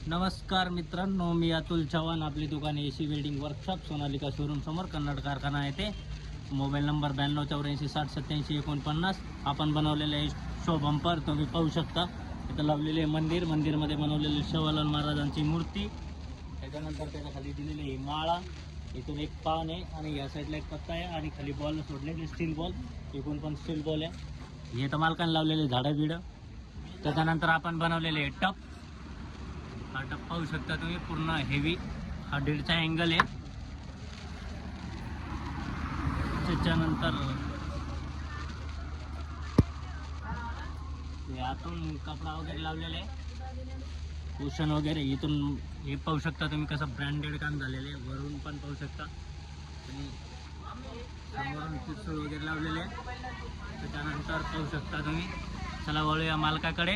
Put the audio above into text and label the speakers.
Speaker 1: नमस्कार मित्रांनो, मी अतुल चव्हाण. आपली दुकान AC welding workshop Sonalika showroom समोर कन्नड कारखाना येथे. Mobile number 9284608749. आपण बनवलेले आहे शो बंपर, तुम्ही पाहू शकता. इथं लावलेले मंदिरमध्ये बनवलेले शिवालाल महाराजांची मूर्ती. त्याच्यानंतर त्याच्या खाली दिलेली ही माळा. इथून एक पान आहे आणि या साईडला एक पत्ता आहे आणि खाली बॉल सोडलेले स्टील बॉल. इकडून पण स्टील बॉल आहे. हे तर मालकाने लावलेले झाडं बिडं. त्याच्यानंतर आपण बनवलेले टप. हा टप पाहू शकता तुम्ही, पूर्ण हेवी. हा 1.5चा अँगल आहे. त्याच्यानंतर आतून कपडा वगैरे लावलेला आहे, कुशन वगैरे. इथून हे पाहू शकता तुम्ही कसं ब्रँडेड काम झालेलं आहे. वरून पण पाहू शकता आणि समोरून पिस्तूल वगैरे लावलेले आहे. त्याच्यानंतर पाहू शकता तुम्ही. चला वळूया मालकाकडे.